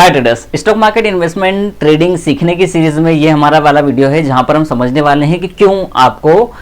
हाय traders, stock market investment trading सीखने की series में ये हमारा वाला वीडियो है जहां पर हम समझने वाले हैं कि क्यों आपको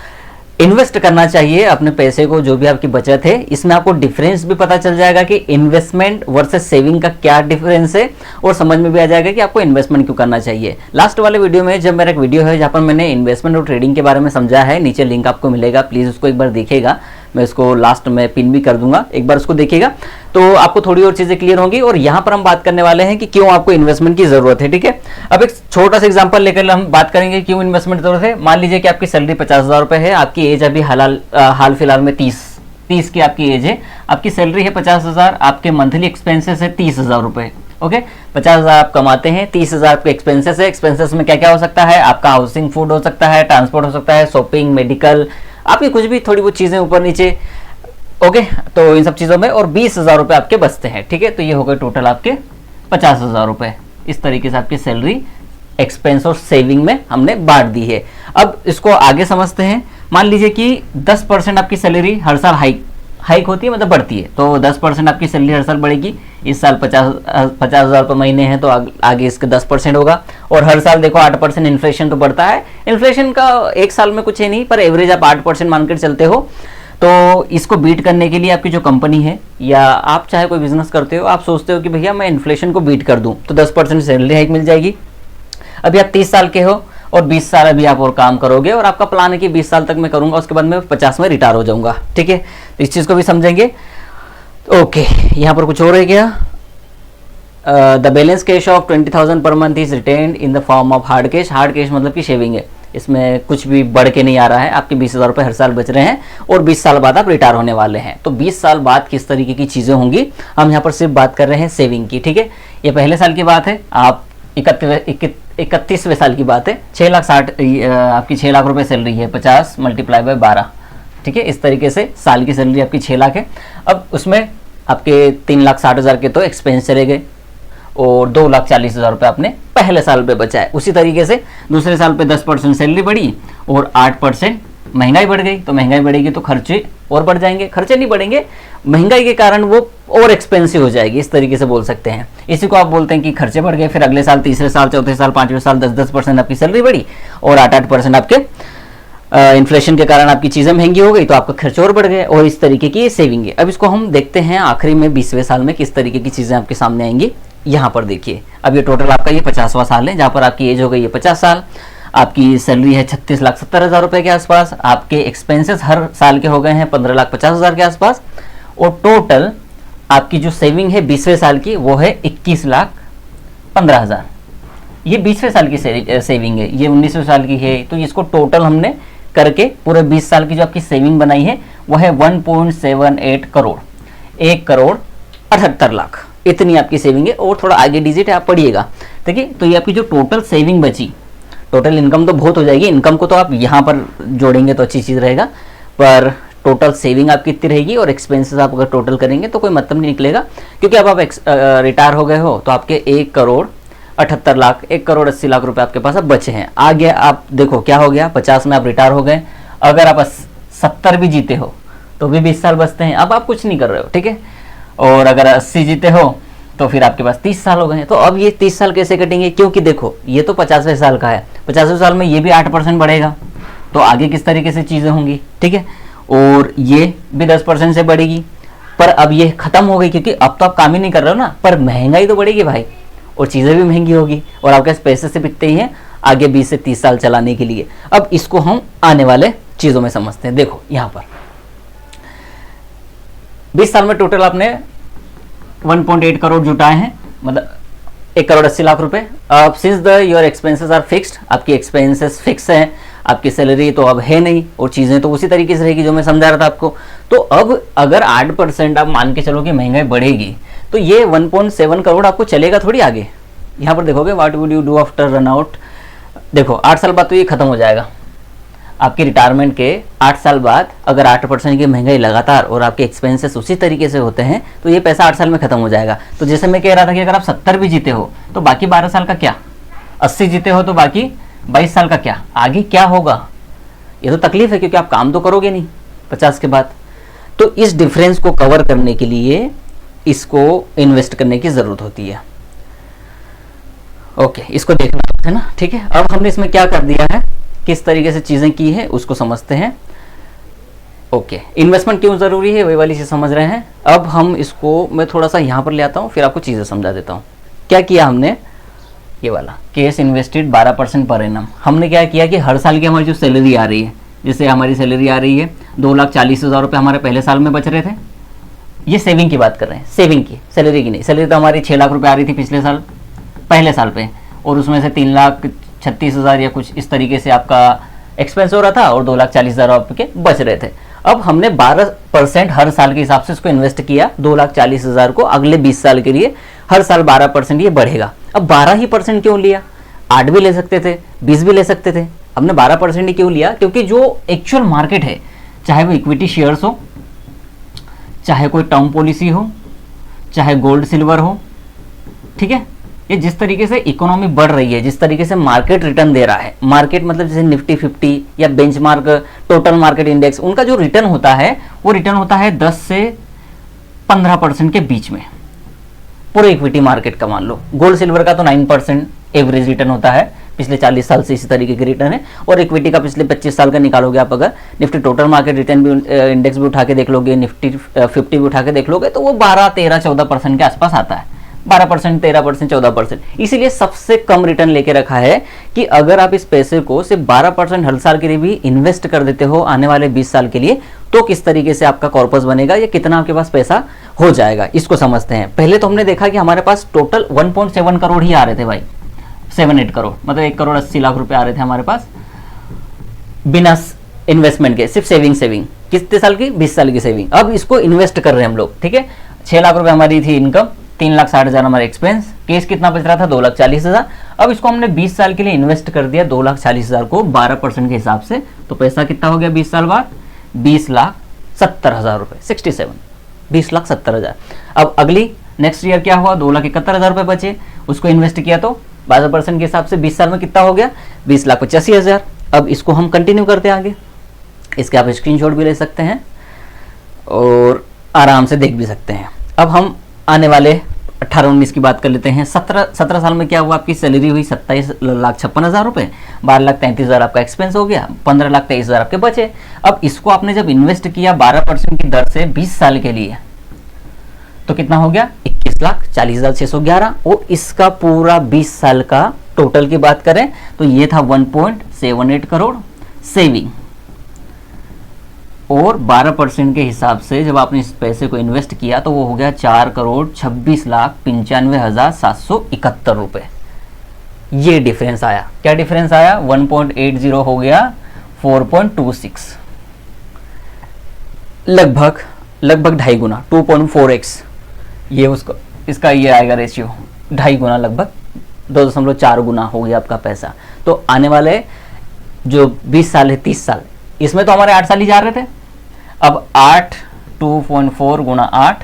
इन्वेस्ट करना चाहिए अपने पैसे को। जो भी आपकी बचत है इसमें आपको डिफरेंस भी पता चल जाएगा कि इन्वेस्टमेंट वर्सेस सेविंग का क्या डिफरेंस है, और समझ में भी आ जाएगा कि आपको इन्वेस्टमेंट क्यों करना चाहिए। लास्ट वाले वीडियो में जब मेरा एक वीडियो है जहां पर मैंने इन्वेस्टमेंट और ट्रेडिंग के बारे में समझा है, नीचे लिंक आपको मिलेगा, प्लीज उसको एक बार देखिएगा। मैं इसको लास्ट में पिन भी कर दूंगा, एक बार उसको देखिएगा तो आपको थोड़ी और चीजें क्लियर होंगी। और यहां पर हम बात करने वाले हैं कि क्यों आपको इन्वेस्टमेंट की जरूरत है। ठीक है, अब एक छोटा सा एग्जांपल लेकर हम बात करेंगे क्यों इन्वेस्टमेंट जरूरत है। मान लीजिए कि आपकी सैलरी 50,000 रुपए है, आपकी एज अभी हाल फिलहाल में 30 की आपकी एज है, आपकी सैलरी है 50,000, आपके मंथली एक्सपेंसेस है 30,000 रुपए। ओके, 50,000 आप कमाते हैं, 30,000 आपके एक्सपेंसेस है। एक्सपेंसेस में क्या क्या हो सकता है, आपका हाउसिंग, फूड हो सकता है, ट्रांसपोर्ट हो सकता है, शॉपिंग, मेडिकल, आपकी कुछ भी थोड़ी बहुत चीजें ऊपर नीचे। ओके, तो इन सब चीजों में और 20,000 रुपए आपके बचते हैं। ठीक है, तो ये हो गए टोटल आपके 50,000 रुपए। इस तरीके से आपकी सैलरी एक्सपेंस और सेविंग में हमने बांट दी है। अब इसको आगे समझते हैं। मान लीजिए कि 10% आपकी सैलरी हर साल हाइक होती है, मतलब बढ़ती है, तो 10% आपकी सैलरी हर साल बढ़ेगी। इस साल 50,000 रुपये महीने हैं तो आगे इसके 10% होगा। और हर साल देखो 8% इन्फ्लेशन तो बढ़ता है। इन्फ्लेशन का एक साल में कुछ है नहीं, पर एवरेज आप 8% मानकर चलते हो। तो इसको बीट करने के लिए आपकी जो कंपनी है या आप चाहे कोई बिजनेस करते हो, आप सोचते हो कि भैया मैं इन्फ्लेशन को बीट कर दूं तो 10% सैलरी हाइक मिल जाएगी। अभी आप 30 साल के हो और 20 साल अभी आप और काम करोगे, और आपका प्लान है कि 20 साल तक मैं करूंगा, उसके बाद मैं 50 में रिटायर हो जाऊंगा। ठीक है, तो इस चीज को भी समझेंगे। ओके, यहाँ पर कुछ और है क्या? The balance cash of 20,000 per month is retained in the form of hard cash. Hard cash मतलब कि शेविंग है, इसमें कुछ भी बढ़ के नहीं आ रहा है। आपके 20,000 रुपये हर साल बच रहे हैं और 20 साल बाद आप रिटायर होने वाले हैं। तो 20 साल बाद किस तरीके की चीजें होंगी, हम यहाँ पर सिर्फ बात कर रहे हैं सेविंग की। ठीक है, ये पहले साल की बात है, आप 31वें साल की बात है। 6,60,000 आपकी 6 लाख रुपए सैलरी है, 50 × 12। ठीक है, इस तरीके से साल की सैलरी आपकी 6 लाख है। अब उसमें आपके 3,60,000 के तो एक्सपेंस चले गए और 2,40,000 रुपये आपने पहले साल पे बचा है। उसी तरीके से दूसरे साल पे 10% सैलरी बढ़ी और 8% महंगाई बढ़ गई। तो महंगाई बढ़ेगी तो खर्चे और बढ़ जाएंगे। खर्चे नहीं बढ़ेंगे, महंगाई के कारण वो और एक्सपेंसिव हो जाएगी, इस तरीके से बोल सकते हैं। इसी को आप बोलते हैं कि खर्चे बढ़ गए। फिर अगले साल, तीसरे साल, चौथे साल, पांचवें साल 10% आपकी सैलरी बढ़ी और 8% आपके इन्फ्लेशन के कारण आपकी चीजें महंगी हो गई, तो आपका खर्च और बढ़ गए। और इस तरीके की सेविंग है। अब इसको हम देखते हैं आखिरी में 20वें साल में किस तरीके की चीजें आपके सामने आएंगी। यहाँ पर देखिए, अब ये टोटल आपका ये 50वां साल है जहाँ पर आपकी एज हो गई है 50 साल, आपकी सैलरी है 36,70,000 रुपए के आसपास, आपके एक्सपेंसेस हर साल के हो गए हैं 15,50,000 के आसपास, और टोटल आपकी जो सेविंग है 20वें साल की वो है 21,15,000। ये 20वें साल की सेविंग है, ये 19वें साल की है। तो इसको टोटल हमने करके पूरे 20 साल की जो आपकी सेविंग बनाई है वो है 1.78 करोड़, 1,78,00,000 इतनी आपकी सेविंग है। और थोड़ा आगे डिजिट है, आप पढ़िएगा। देखिए, तो ये आपकी जो टोटल सेविंग बची, टोटल इनकम तो बहुत हो जाएगी। इनकम को तो आप यहाँ पर जोड़ेंगे तो अच्छी चीज़ रहेगा, पर टोटल सेविंग आपकी इतनी रहेगी और एक्सपेंसेस आप अगर टोटल करेंगे तो कोई मतलब नहीं निकलेगा, क्योंकि अब आप रिटायर हो गए हो तो आपके 1,78,00,000, 1,80,00,000 रुपए आपके पास अब बचे हैं। आगे आप देखो क्या हो गया, 50 में आप रिटायर हो गए। अगर आप 70 भी जीते हो तो भी 20 साल बचते हैं। अब आप कुछ नहीं कर रहे हो, ठीक है। और अगर 80 जीते हो तो फिर आपके पास 30 साल हो गए हैं। तो अब ये 30 साल कैसे कटेंगे, क्योंकि देखो ये तो 50वें साल का है, 50वें साल में ये भी 8% बढ़ेगा, तो आगे किस तरीके से चीज़ें होंगी। ठीक है, और ये भी 10% से बढ़ेगी। पर अब ये खत्म हो गई, क्योंकि अब तो आप काम ही नहीं कर रहे हो ना, पर महंगाई तो बढ़ेगी भाई, और चीज़ें भी महंगी होगी, और आपके पास पैसे से बिकते ही हैं आगे 20 से 30 साल चलाने के लिए। अब इसको हम आने वाले चीज़ों में समझते हैं। देखो यहाँ पर 20 साल में टोटल आपने 1.8 करोड़ जुटाए हैं, मतलब 1,80,00,000 रुपए। अब since the your expenses are fixed, आपकी एक्सपेंसेस फिक्स हैं, आपकी सैलरी तो अब है नहीं और चीज़ें तो उसी तरीके से रहेगी जो मैं समझा रहा था आपको। तो अब अगर 8% आप मान के चलो कि महंगाई बढ़ेगी, तो ये 1.7 करोड़ आपको चलेगा थोड़ी आगे। यहाँ पर देखोगे what would you do after run out. देखो 8 साल बाद तो ये खत्म हो जाएगा। आपकी रिटायरमेंट के 8 साल बाद अगर 8% की महंगाई लगातार और आपके एक्सपेंसेस उसी तरीके से होते हैं तो ये पैसा 8 साल में खत्म हो जाएगा। तो जैसे मैं कह रहा था कि अगर आप 70 भी जीते हो तो बाकी 12 साल का क्या, 80 जीते हो तो बाकी 22 साल का क्या, आगे क्या होगा। ये तो तकलीफ है, क्योंकि आप काम तो करोगे नहीं 50 के बाद। तो इस डिफरेंस को कवर करने के लिए इसको इन्वेस्ट करने की ज़रूरत होती है। ओके, इसको देखना है ना, ठीक है। अब हमने इसमें क्या कर दिया है, किस तरीके से चीजें की है उसको समझते हैं। ओके, इन्वेस्टमेंट क्यों जरूरी है वही वाली चीज समझ रहे हैं। अब हम इसको मैं थोड़ा सा यहाँ पर ले आता हूँ, फिर आपको चीजें समझा देता हूँ। क्या किया हमने, ये वाला केस इन्वेस्टेड 12% पर एनम। हमने क्या किया कि हर साल की हमारी जो सैलरी आ रही है, जैसे हमारी सैलरी आ रही है 2,40,000 रुपये हमारे पहले साल में बच रहे थे। ये सेविंग की बात कर रहे हैं, सेविंग की, सैलरी की नहीं। सैलरी तो हमारी 6 लाख रुपए आ रही थी पिछले साल, पहले साल पे, और उसमें से 3,36,000 या कुछ इस तरीके से आपका एक्सपेंस हो रहा था और 2,40,000 आपके बच रहे थे। अब हमने 12% हर साल के हिसाब से इसको इन्वेस्ट किया, 2,40,000 को अगले 20 साल के लिए हर साल 12% ये बढ़ेगा। अब 12% क्यों लिया, 8 भी ले सकते थे, 20 भी ले सकते थे। हमने 12% ही क्यों लिया, क्योंकि जो एक्चुअल मार्केट है, चाहे वो इक्विटी शेयर्स हो, चाहे कोई टर्म पॉलिसी हो, चाहे गोल्ड सिल्वर हो, ठीक है, ये जिस तरीके से इकोनॉमी बढ़ रही है, जिस तरीके से मार्केट रिटर्न दे रहा है, मार्केट मतलब जैसे निफ्टी 50 या बेंचमार्क टोटल मार्केट इंडेक्स, उनका जो रिटर्न होता है वो रिटर्न होता है 10 से 15% के बीच में, पूरे इक्विटी मार्केट का मान लो। गोल्ड सिल्वर का तो 9% एवरेज रिटर्न होता है, पिछले 40 साल से इसी तरीके के रिटर्न है। और इक्विटी का पिछले 25 साल का निकालोगे आप, अगर निफ्टी टोटल मार्केट रिटर्न भी इंडेक्स भी उठा के देख लोगे, निफ्टी 50 भी उठा के देख लोगे, तो वो 12, 13, 14% के आसपास आता है। 12%, 13%, 14%। इसीलिए सबसे कम रिटर्न लेके रखा है कि अगर आप इस पैसे को सिर्फ 12% हर साल के लिए भी इन्वेस्ट कर देते हो आने वाले 20 साल के लिए, तो किस तरीके से आपका कॉर्पस बनेगा या कितना आपके पास पैसा हो जाएगा, इसको समझते हैं। पहले तो हमने देखा कि हमारे पास टोटल 1.7 करोड़ ही आ रहे थे भाई, 7-8 करोड़, मतलब 1,80,00,000 रुपए आ रहे थे हमारे पास बिना इन्वेस्टमेंट के, सिर्फ सेविंग। कितने साल की, 20 साल की सेविंग। अब इसको इन्वेस्ट कर रहे हैं हम लोग, ठीक है। 6 लाख रुपए हमारी थी इनकम, 3,60,000 हमारा एक्सपेंस, केस कितना बच रहा था, 2,40,000। अब इसको हमने 20 साल के लिए इन्वेस्ट कर दिया 2,40,000 को 12% के हिसाब से, तो पैसा कितना हो गया 20 साल बाद, 20,70,000 रुपए, 67, 20,70,000। अब अगली नेक्स्ट ईयर क्या हुआ, 2,71,000 रुपए बचे, उसको इन्वेस्ट किया तो 12% के हिसाब से 20 साल में कितना हो गया, 20,85,000। अब इसको हम कंटिन्यू करते हैं आगे, इसके आप स्क्रीनशॉट भी ले सकते हैं और आराम से देख भी सकते हैं। अब हम आने वाले 18-19 की बात कर लेते हैं। 17 साल में क्या हुआ, आपकी सैलरी हुई 27,56,000 रुपए, 12,33,000 आपका एक्सपेंस हो गया, 15,23,000 आपके बचे। अब इसको आपने जब इन्वेस्ट किया 12% की दर से 20 साल के लिए, तो कितना हो गया, 21,40,611। और इसका पूरा 20 साल का टोटल की बात करें तो ये था 1.78 करोड़ सेविंग, और 12% के हिसाब से जब आपने इस पैसे को इन्वेस्ट किया तो वो हो गया 4,26,95,771 रुपए। ये डिफरेंस आया, क्या डिफरेंस आया, 1.80 हो गया 4.26, लगभग 2.5 गुना, 2.4x। ये उसको, इसका ये आएगा रेशियो 2.5 गुना, लगभग 2.4 गुना हो गया आपका पैसा। तो आने वाले जो 20 साल है, 30 साल, इसमें तो हमारे 8 साल ही जा रहे थे। अब 8, 2.4 गुना 8,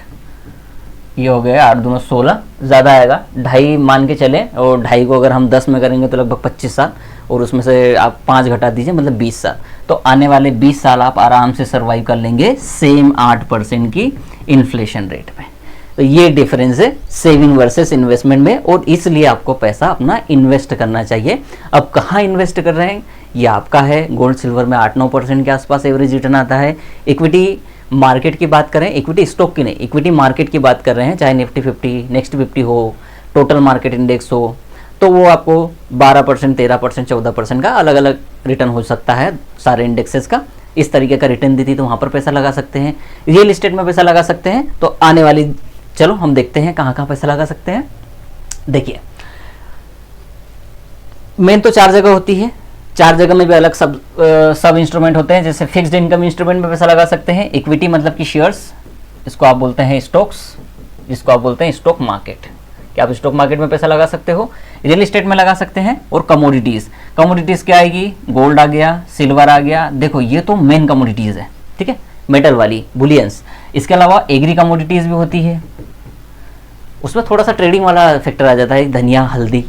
ये हो गया 8 दूना 16, ज़्यादा आएगा, 2.5 मान के चले, और 2.5 को अगर हम 10 में करेंगे तो लगभग 25 साल, और उसमें से आप 5 घटा दीजिए, मतलब 20 साल। तो आने वाले 20 साल आप आराम से सर्वाइव कर लेंगे सेम 8% की इन्फ्लेशन रेट में। तो ये डिफरेंस है सेविंग वर्सेस इन्वेस्टमेंट में, और इसलिए आपको पैसा अपना इन्वेस्ट करना चाहिए। अब कहाँ इन्वेस्ट कर रहे हैं, ये आपका है। गोल्ड सिल्वर में 8-9% के आसपास एवरेज रिटर्न आता है। इक्विटी मार्केट की बात करें, इक्विटी स्टॉक की नहीं, इक्विटी मार्केट की बात कर रहे हैं, चाहे निफ्टी 50, नेक्स्ट 50 हो, टोटल मार्केट इंडेक्स हो, तो वो आपको 12%, 13%, 14% का अलग अलग रिटर्न हो सकता है सारे इंडेक्सेस का। इस तरीके का रिटर्न देती तो वहाँ पर पैसा लगा सकते हैं, रियल एस्टेट में पैसा लगा सकते हैं। तो आने वाली, चलो हम देखते हैं कहाँ कहाँ पैसा लगा सकते हैं। देखिए मेन तो 4 जगह होती है, 4 जगह में भी अलग सब इंस्ट्रूमेंट होते हैं। जैसे फिक्स्ड इनकम इंस्ट्रूमेंट में पैसा लगा सकते हैं, इक्विटी मतलब कि शेयर्स, इसको आप बोलते हैं स्टॉक्स, जिसको आप बोलते हैं स्टॉक मार्केट, कि आप स्टॉक मार्केट में पैसा लगा सकते हो। रियल एस्टेट में लगा सकते हैं, और कमोडिटीज, कमोडिटीज क्या आएगी, गोल्ड आ गया, सिल्वर आ गया। देखो ये तो मेन कमोडिटीज है, ठीक है, मेटल वाली, बुलियंस। इसके अलावा एग्री कमोडिटीज भी होती है, उसमें थोड़ा सा ट्रेडिंग वाला फैक्टर आ जाता है, धनिया, हल्दी,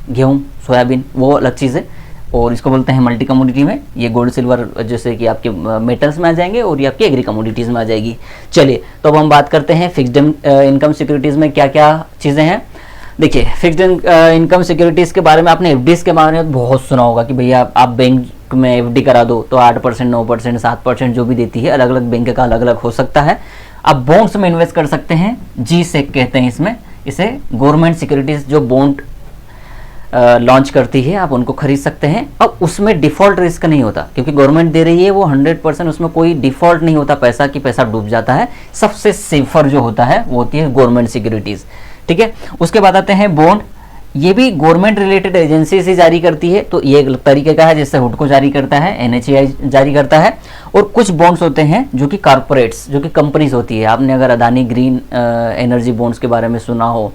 गेहूं, सोयाबीन, वो अलग चीज़ है, और इसको बोलते हैं मल्टी कमोडिटी में। ये गोल्ड सिल्वर जैसे कि आपके मेटल्स में आ जाएंगे, और ये आपकी एग्री कमोडिटीज़ में आ जाएगी। चलिए तो अब हम बात करते हैं फिक्स्ड इनकम सिक्योरिटीज़ में क्या क्या चीज़ें हैं। देखिए फिक्स्ड इनकम सिक्योरिटीज के बारे में आपने एफडीज के बारे में बहुत सुना होगा कि भैया आप बैंक में एफडी करा दो तो 8%, 9%, 7% जो भी देती है, अलग अलग बैंक का अलग अलग हो सकता है। आप बॉन्ड्स में इन्वेस्ट कर सकते हैं, जी सेक कहते हैं इसमें, इसे गवर्नमेंट सिक्योरिटीज जो बॉन्ड लॉन्च करती है आप उनको खरीद सकते हैं। अब उसमें डिफॉल्ट रिस्क नहीं होता क्योंकि गवर्नमेंट दे रही है वो 100%, उसमें कोई डिफॉल्ट नहीं होता पैसा कि पैसा डूब जाता है। सबसे सेफर जो होता है वो होती है गवर्नमेंट सिक्योरिटीज, ठीक है। उसके बाद आते हैं बॉन्ड, ये भी गवर्नमेंट रिलेटेड एजेंसी से जारी करती है, तो ये एक तरीके का है जैसे हुडको जारी करता है, एनएचएआई जारी करता है। और कुछ बॉन्ड्स होते हैं जो कि कॉर्पोरेट्स, जो कि कंपनीज होती है। आपने अगर अदानी ग्रीन एनर्जी बॉन्ड्स के बारे में सुना हो,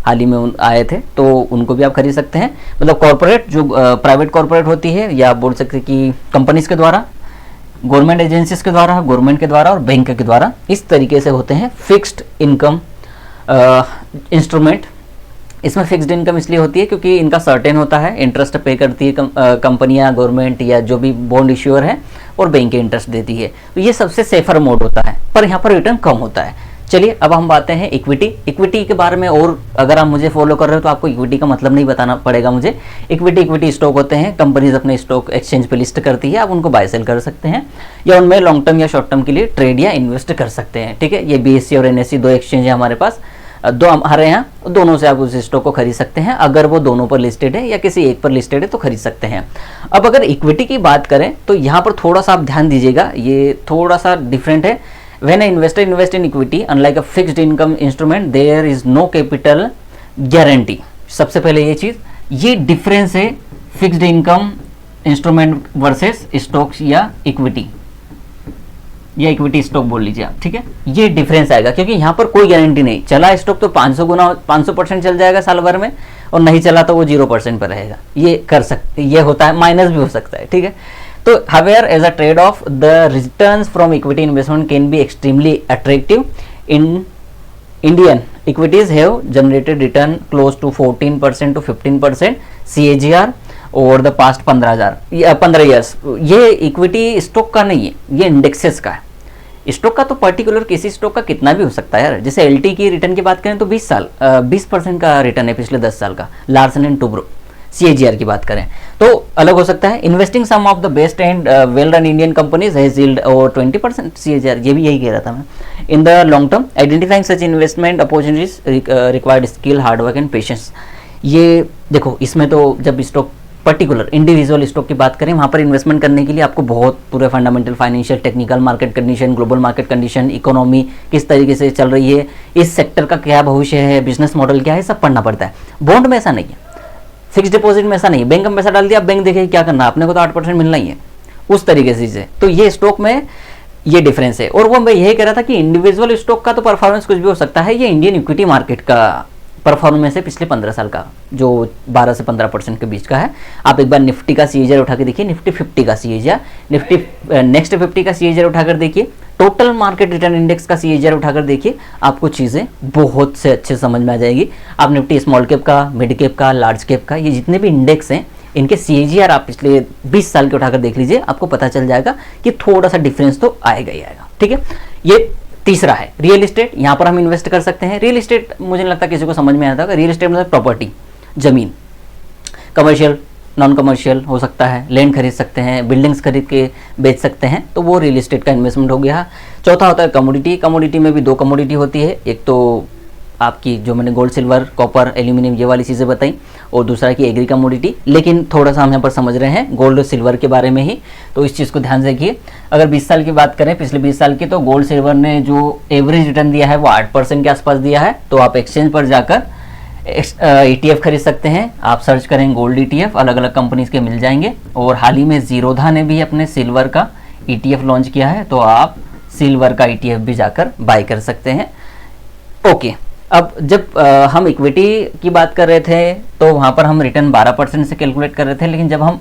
हाल ही में आए थे, तो उनको भी आप खरीद सकते हैं। मतलब कॉर्पोरेट जो प्राइवेट कॉर्पोरेट होती है, या आप बोल सकते हैं कि कंपनीज के द्वारा, गवर्नमेंट एजेंसीज के द्वारा, गवर्नमेंट के द्वारा और बैंक के द्वारा, इस तरीके से होते हैं फिक्स्ड इनकम इंस्ट्रूमेंट। इसमें फिक्स्ड इनकम इसलिए होती है क्योंकि इनका सर्टेन होता है, इंटरेस्ट पे करती है कंपनियां, गवर्नमेंट या जो भी बॉन्ड इश्यूअर है, और बैंक इंटरेस्ट देती है। तो ये सबसे सेफर मोड होता है, पर यहाँ पर रिटर्न कम होता है। चलिए अब हम बातें हैं इक्विटी। इक्विटी के बारे में, और अगर आप मुझे फॉलो कर रहे हो तो आपको इक्विटी का मतलब नहीं बताना पड़ेगा मुझे। इक्विटी स्टॉक होते हैं, कंपनीज अपने स्टॉक एक्सचेंज पे लिस्ट करती है, आप उनको बाय सेल कर सकते हैं या उनमें लॉन्ग टर्म या शॉर्ट टर्म के लिए ट्रेड या इन्वेस्ट कर सकते हैं, ठीक है। ये बीएससी और एनएससी दो एक्सचेंज है हमारे पास, दो हमारे यहाँ, दोनों से आप उस स्टॉक को खरीद सकते हैं। अगर वो दोनों पर लिस्टेड है या किसी एक पर लिस्टेड है तो खरीद सकते हैं। अब अगर इक्विटी की बात करें तो यहाँ पर थोड़ा सा आप ध्यान दीजिएगा, ये थोड़ा सा डिफरेंट है। When an investor invest in equity, unlike a fixed income instrument, there is no capital guarantee. सबसे पहले ये चीज, ये डिफरेंस है fixed income instrument versus stocks या इक्विटी, या इक्विटी स्टॉक बोल लीजिए आप, ठीक है। ये डिफरेंस आएगा क्योंकि यहाँ पर कोई गारंटी नहीं, चला स्टॉक तो 500% चल जाएगा साल भर में, और नहीं चला तो वो 0% पर रहेगा। ये कर सकते, ये होता है, माइनस भी हो सकता है, ठीक है। तो however as a trade off the returns from equity investment can be extremely attractive. In Indian equities have generated return close to 14% to 15% CAGR over the past 15 years. ये इक्विटी स्टॉक का नहीं है, ये इंडेक्सेस का है। Stock का तो particular किसी स्टॉक का कितना भी हो सकता है यार। जैसे एलटी की रिटर्न की बात करें तो 20% का रिटर्न है पिछले 10 साल का, लार्सन एंड टुब्रो। CAGR की बात करें तो अलग हो सकता है। Investing some of the best and well run Indian companies has yield over 20% CAGR, ये भी यही कह रहा था मैं। In the long term identifying such investment opportunities required skill, hard work and patience. ये देखो, इसमें तो जब स्टॉक पर्टिकुलर इंडिविजुअल स्टॉक की बात करें, वहाँ पर इन्वेस्टमेंट करने के लिए आपको बहुत पूरे fundamental, financial, technical, market condition, global market condition, economy किस तरीके से चल रही है, इस सेक्टर का क्या भविष्य है, बिजनेस मॉडल क्या है, सब पढ़ना पड़ता है। बॉन्ड में ऐसा नहीं है, फिक्स डिपॉजिट में ऐसा नहीं, बैंक में पैसा डाल दिया, बैंक देखे क्या करना, अपने को तो 8% मिलना ही है, उस तरीके से चीजें। तो ये स्टॉक में ये डिफरेंस है। और वो मैं यही कह रहा था कि इंडिविजुअल स्टॉक का तो परफॉर्मेंस कुछ भी हो सकता है, ये इंडियन इक्विटी मार्केट का परफॉर्मेंस है पिछले 15 साल का, जो 12 से 15% के बीच का है। आप एक बार निफ्टी का CAGR उठा के देखिए, निफ्टी 50 का CAGR, निफ्टी नेक्स्ट 50 का CAGR उठाकर देखिए, टोटल मार्केट रिटर्न इंडेक्स का CAGR उठाकर देखिए, आपको चीज़ें बहुत से अच्छे समझ में आ जाएगी। आप निफ्टी स्मॉल कैप का, मिड कैप का, लार्ज कैप का, ये जितने भी इंडेक्स हैं इनके CAGR आप पिछले 20 साल के उठाकर देख लीजिए, आपको पता चल जाएगा कि थोड़ा सा डिफरेंस तो आएगा ही आएगा, ठीक है। ये तीसरा है रियल एस्टेट, यहाँ पर हम इन्वेस्ट कर सकते हैं। रियल एस्टेट मुझे नहीं लगता किसी को समझ में आता होगा। रियल एस्टेट मतलब प्रॉपर्टी, जमीन, कमर्शियल, नॉन कमर्शियल हो सकता है, लैंड खरीद सकते हैं, बिल्डिंग्स खरीद के बेच सकते हैं, तो वो रियल एस्टेट का इन्वेस्टमेंट हो गया। चौथा होता है कमोडिटी। कमोडिटी में भी दो कमोडिटी होती है, एक तो आपकी जो मैंने गोल्ड, सिल्वर, कॉपर, एल्यूमिनियम ये वाली चीज़ें बताई, और दूसरा की एग्री कमोडिटी। लेकिन थोड़ा सा हम यहाँ पर समझ रहे हैं गोल्ड सिल्वर के बारे में ही, तो इस चीज़ को ध्यान से रखिए। अगर 20 साल की बात करें, पिछले 20 साल की, तो गोल्ड सिल्वर ने जो एवरेज रिटर्न दिया है वो 8% के आसपास दिया है। तो आप एक्सचेंज पर जाकर ETF खरीद सकते हैं। आप सर्च करें गोल्ड ETF, अलग अलग कंपनीज के मिल जाएंगे। और हाल ही में जीरोधा ने भी अपने सिल्वर का ETF लॉन्च किया है, तो आप सिल्वर का ETF भी जाकर बाय कर सकते हैं। ओके, अब जब हम इक्विटी की बात कर रहे थे तो वहाँ पर हम रिटर्न 12% से कैलकुलेट कर रहे थे, लेकिन जब हम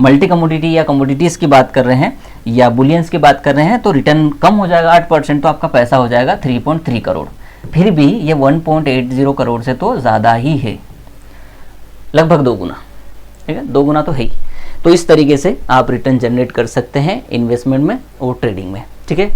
मल्टी कमोडिटी या कमोडिटीज़ की बात कर रहे हैं या बुलियंस की बात कर रहे हैं तो रिटर्न कम हो जाएगा 8%, तो आपका पैसा हो जाएगा 3.3 करोड़। फिर भी ये 1.80 करोड़ से तो ज़्यादा ही है, लगभग 2 गुना, ठीक है, 2 गुना तो है ही। तो इस तरीके से आप रिटर्न जनरेट कर सकते हैं इन्वेस्टमेंट में और ट्रेडिंग में, ठीक है।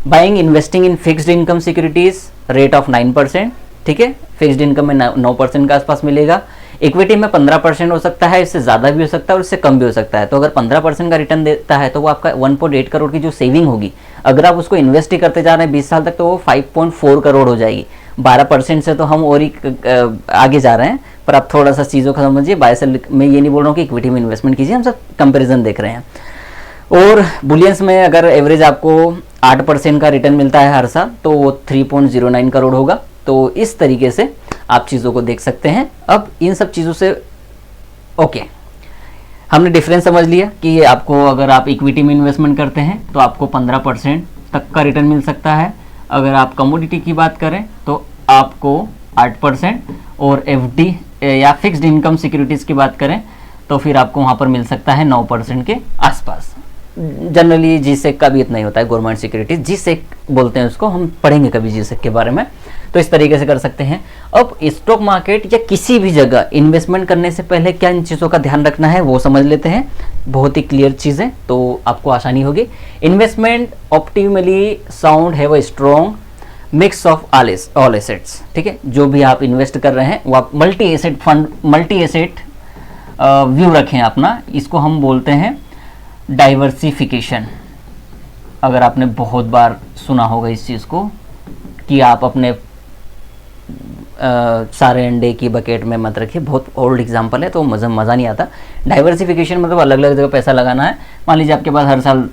Buying investing in fixed income securities rate of 9%, ठीक है, फिक्स्ड इनकम में 9% के आसपास मिलेगा। इक्विटी में 15% हो सकता है, इससे ज़्यादा भी हो सकता है और इससे कम भी हो सकता है। तो अगर 15% का रिटर्न देता है तो वो आपका 1.8 करोड़ की जो सेविंग होगी, अगर आप उसको इन्वेस्ट ही करते जा रहे हैं 20 साल तक, तो वो 5.4 करोड़ हो जाएगी। 12% से तो हम और ही आगे जा रहे हैं, पर आप थोड़ा सा चीज़ों को समझिए। बाय सेल मैं ये नहीं बोल रहा हूँ कि इक्विटी में इन्वेस्टमेंट कीजिए, हम सब कंपेरिजन देख रहे हैं। और बुलियंस में अगर एवरेज आपको 8% का रिटर्न मिलता है हर साल, तो वो 3.09 करोड़ होगा। तो इस तरीके से आप चीज़ों को देख सकते हैं। अब इन सब चीज़ों से ओके, हमने डिफरेंस समझ लिया कि आपको अगर आप इक्विटी में इन्वेस्टमेंट करते हैं तो आपको 15% तक का रिटर्न मिल सकता है। अगर आप कमोडिटी की बात करें तो आपको 8%, और एफडी या फिक्स्ड इनकम सिक्योरिटीज़ की बात करें तो फिर आपको वहाँ पर मिल सकता है 9% के आसपास। जनरली जीसेक का भी इतना ही होता है, गवर्नमेंट सिक्योरिटीज जीसेक बोलते हैं उसको, हम पढ़ेंगे कभी जीसेक के बारे में। तो इस तरीके से कर सकते हैं। अब स्टॉक मार्केट या किसी भी जगह इन्वेस्टमेंट करने से पहले क्या इन चीज़ों का ध्यान रखना है वो समझ लेते हैं। बहुत ही क्लियर चीज़ है, तो आपको आसानी होगी। Investment optimally sound have a strong mix of all assets, ठीक है। जो भी आप इन्वेस्ट कर रहे हैं वो आप multi asset fund, multi asset view रखें अपना, इसको हम बोलते हैं डाइवर्सिफिकेशन। अगर आपने बहुत बार सुना होगा इस चीज़ को कि आप अपने सारे अंडे की बकेट में मत रखिए, बहुत ओल्ड एग्जांपल है तो मज़ा नहीं आता। डाइवर्सिफिकेशन मतलब अलग अलग जगह पैसा लगाना है। मान लीजिए आपके पास हर साल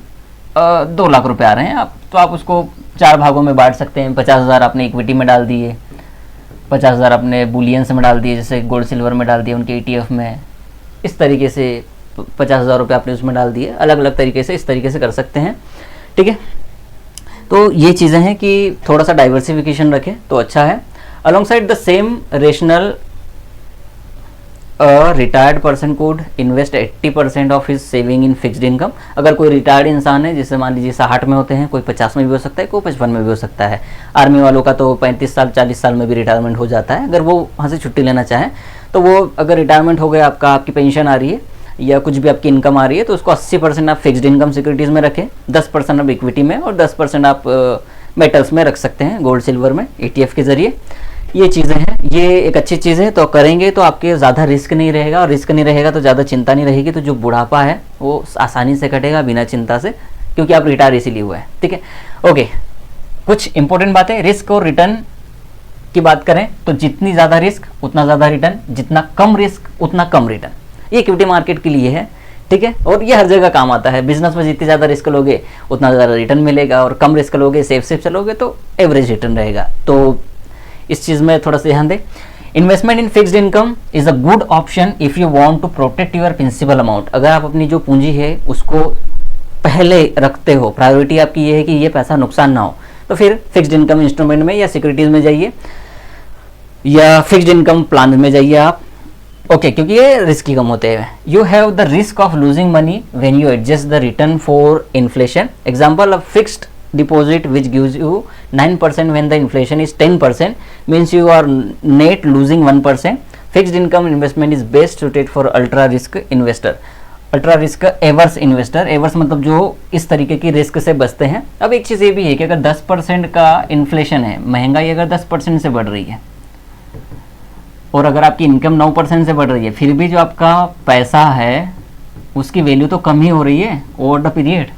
2 लाख रुपए आ रहे हैं, आप तो आप उसको 4 भागों में बांट सकते हैं। 50,000 आपने इक्विटी में डाल दिए, 50,000 आपने बुलियंस में डाल दिए, जैसे गोल्ड सिल्वर में डाल दिए उनके ETF में। इस तरीके से 50,000 रुपये आपने उसमें डाल दिए, अलग अलग तरीके से, इस तरीके से कर सकते हैं, ठीक है। तो ये चीज़ें हैं कि थोड़ा सा डाइवर्सिफिकेशन रखें तो अच्छा है। Alongside the same rational retired person code invest 80% of his saving in fixed income. अगर कोई रिटायर्ड इंसान है, जैसे मान लीजिए 60 में होते हैं, कोई 50 में भी हो सकता है, कोई 55 में भी हो सकता है। आर्मी वालों का तो 35 साल 40 साल में भी रिटायरमेंट हो जाता है। अगर वो वहाँ से छुट्टी लेना चाहें तो वो, अगर रिटायरमेंट हो गया आपका, आपकी पेंशन आ रही है या कुछ भी आपकी इनकम आ रही है, तो उसको 80% आप फिक्स्ड इनकम सिक्योरिटीज़ में रखें, 10% आप इक्विटी में और 10% आप मेटल्स में रख सकते हैं, गोल्ड सिल्वर में ETF के ज़रिए। ये चीज़ें हैं, ये एक अच्छी चीज़ है। तो करेंगे तो आपके ज़्यादा रिस्क नहीं रहेगा, और रिस्क नहीं रहेगा तो ज़्यादा चिंता नहीं रहेगी। तो जो बुढ़ापा है वो आसानी से कटेगा बिना चिंता से, क्योंकि आप रिटायर इसीलिए हुआ है, ठीक है। ओके, कुछ इंपॉर्टेंट बातें। रिस्क और रिटर्न की बात करें तो जितनी ज़्यादा रिस्क उतना ज़्यादा रिटर्न, जितना कम रिस्क उतना कम रिटर्न। ये इक्विटी मार्केट के लिए है, ठीक है। और ये हर जगह काम आता है। बिजनेस में जितनी ज़्यादा रिस्क लोगे उतना ज़्यादा रिटर्न मिलेगा, और कम रिस्क लोगे, सेफ चलोगे तो एवरेज रिटर्न रहेगा। तो इस चीज़ में थोड़ा सा ध्यान दें। Investment in fixed income is a good option if you want to protect your principal amount. अगर आप अपनी जो पूंजी है उसको पहले रखते हो, प्रायोरिटी आपकी ये है कि ये पैसा नुकसान ना हो, तो फिर फिक्स्ड इनकम इंस्ट्रूमेंट में या सिक्योरिटीज़ में जाइए या फिक्स्ड इनकम प्लान में जाइए आप, ओके, क्योंकि ये रिस्क कम होते हैं। You have the risk of losing money when you adjust the return for inflation. Example of fixed deposit which gives you 9% when the inflation is 10% means you are net losing 1%. Fixed income investment is best suited for ultra risk investor. Ultra risk averse investor, averse मतलब जो इस तरीके की risk से बचते हैं। अब एक चीज़ ये भी है कि अगर 10% का इन्फ्लेशन है, महंगाई अगर 10% से बढ़ रही है और अगर आपकी इनकम 9% से बढ़ रही है, फिर भी जो आपका पैसा है उसकी वैल्यू तो कम ही हो रही है ओवर द पीरियड।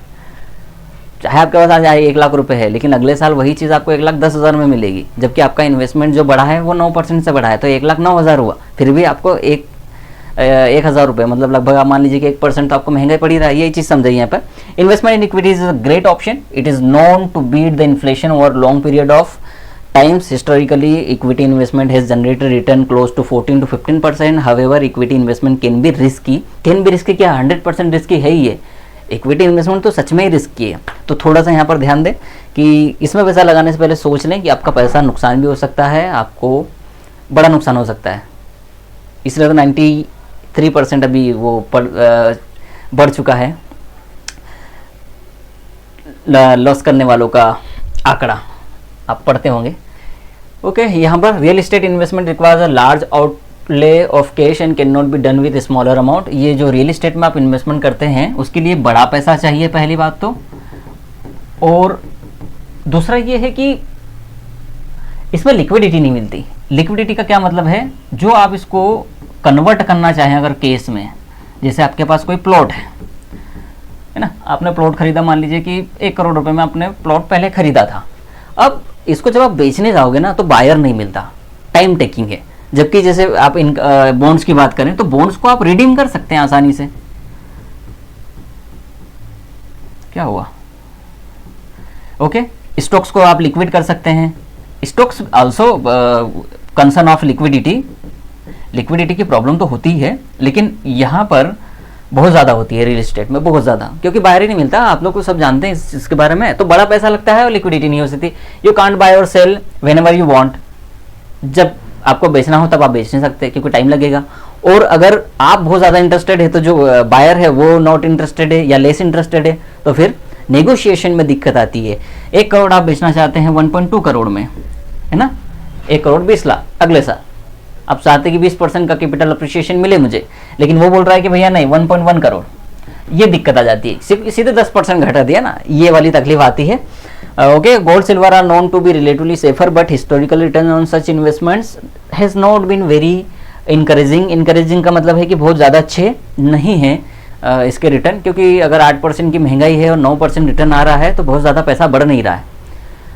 चाहे आपके पास आज 1 लाख रुपए है, लेकिन अगले साल वही चीज़ आपको 1,10,000 में मिलेगी, जबकि आपका इन्वेस्टमेंट जो बढ़ा है वो 9% से बढ़ा है, तो 1,09,000 हुआ। फिर भी आपको 1,000 रुपये, मतलब लगभग आप मान लीजिए कि 1% तो आपको महंगाई पड़ी रहा है। यही चीज़ समझिए यहाँ पर। Investment in equity is a great option. It is known to beat the inflation over long period of times. Historically, equity investment has generated return close to 14 to 15%. However, equity investment can be risky. Can be risky क्या 100% risky है ही है। Equity investment तो सच में ही risky है। तो थोड़ा सा यहाँ पर ध्यान दें कि इसमें पैसा लगाने से पहले सोच लें कि आपका पैसा नुकसान भी हो सकता है, आपको बड़ा नुकसान हो सकता है। इसलिए तो 93% अभी वो बढ़ चुका है लॉस करने वालों का आंकड़ा, आप पढ़ते होंगे। ओके, यहाँ पर real estate investment requires a large outlay of cash and can not be done with smaller amount. ये जो रियल एस्टेट में आप इन्वेस्टमेंट करते हैं उसके लिए बड़ा पैसा चाहिए, पहली बात तो। और दूसरा ये है कि इसमें लिक्विडिटी नहीं मिलती। लिक्विडिटी का क्या मतलब है, जो आप इसको कन्वर्ट करना चाहें अगर केस में, जैसे आपके पास कोई प्लॉट है ना, आपने प्लॉट खरीदा, मान लीजिए कि 1 करोड़ रुपए में आपने प्लॉट पहले खरीदा था। अब इसको जब आप बेचने जाओगे ना तो बायर नहीं मिलता, टाइम टेकिंग है। जबकि जैसे आप इन बॉन्ड्स की बात करें तो बॉन्ड्स को आप रिडीम कर सकते हैं आसानी से। क्या हुआ, ओके, स्टॉक्स को आप लिक्विड कर सकते हैं। Stocks also concern of liquidity. Liquidity की प्रॉब्लम तो होती है, लेकिन यहाँ पर बहुत ज़्यादा होती है रियल एस्टेट में, बहुत ज़्यादा, क्योंकि बाहर ही नहीं मिलता। आप लोग को सब जानते हैं इसके बारे में। तो बड़ा पैसा लगता है और लिक्विडिटी नहीं हो सकती। You can't buy or sell whenever you want. जब आपको बेचना हो तब आप बेच नहीं सकते, क्योंकि टाइम लगेगा। और अगर आप बहुत ज़्यादा इंटरेस्टेड है तो जो बायर है वो नॉट इंटरेस्टेड है या लेस इंटरेस्टेड है, तो फिर नेगोशिएशन में दिक्कत आती है। 1 करोड़ आप बेचना चाहते हैं 1.2 करोड़ में, है ना, 1 करोड़ 20 लाख अगले साल। आप चाहते हैं कि 20% का कैपिटल अप्रिशिएशन मिले मुझे, लेकिन वो बोल रहा है कि भैया नहीं 1.1 करोड़। ये दिक्कत आ जाती है, सिर्फ सीधे 10% घटा दिया ना, ये वाली तकलीफ आती है। Okay, gold silver are known to be relatively safer, but historical return on such investments has not been very encouraging. Encouraging का मतलब है कि बहुत ज़्यादा अच्छे नहीं है इसके रिटर्न, क्योंकि अगर 8% की महंगाई है और 9% रिटर्न आ रहा है तो बहुत ज़्यादा पैसा बढ़ नहीं रहा है।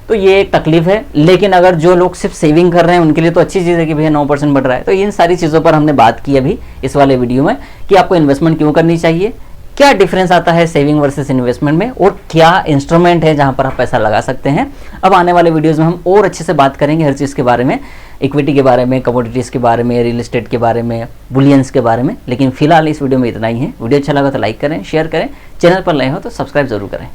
तो ये एक तकलीफ है। लेकिन अगर जो लोग सिर्फ सेविंग कर रहे हैं उनके लिए तो अच्छी चीज़ है कि भैया 9% बढ़ रहा है। तो इन सारी चीज़ों पर हमने बात की अभी इस वाले वीडियो में, कि आपको इन्वेस्टमेंट क्यों करनी चाहिए, क्या डिफरेंस आता है सेविंग वर्सेस इन्वेस्टमेंट में, और क्या इंस्ट्रूमेंट है जहां पर आप पैसा लगा सकते हैं। अब आने वाले वीडियोस में हम और अच्छे से बात करेंगे हर चीज़ के बारे में, इक्विटी के बारे में, कमोडिटीज़ के बारे में, रियल एस्टेट के बारे में, बुलियंस के बारे में। लेकिन फिलहाल इस वीडियो में इतना ही है। वीडियो अच्छा लगा तो लाइक करें, शेयर करें, चैनल पर नए हो तो सब्सक्राइब जरूर करें।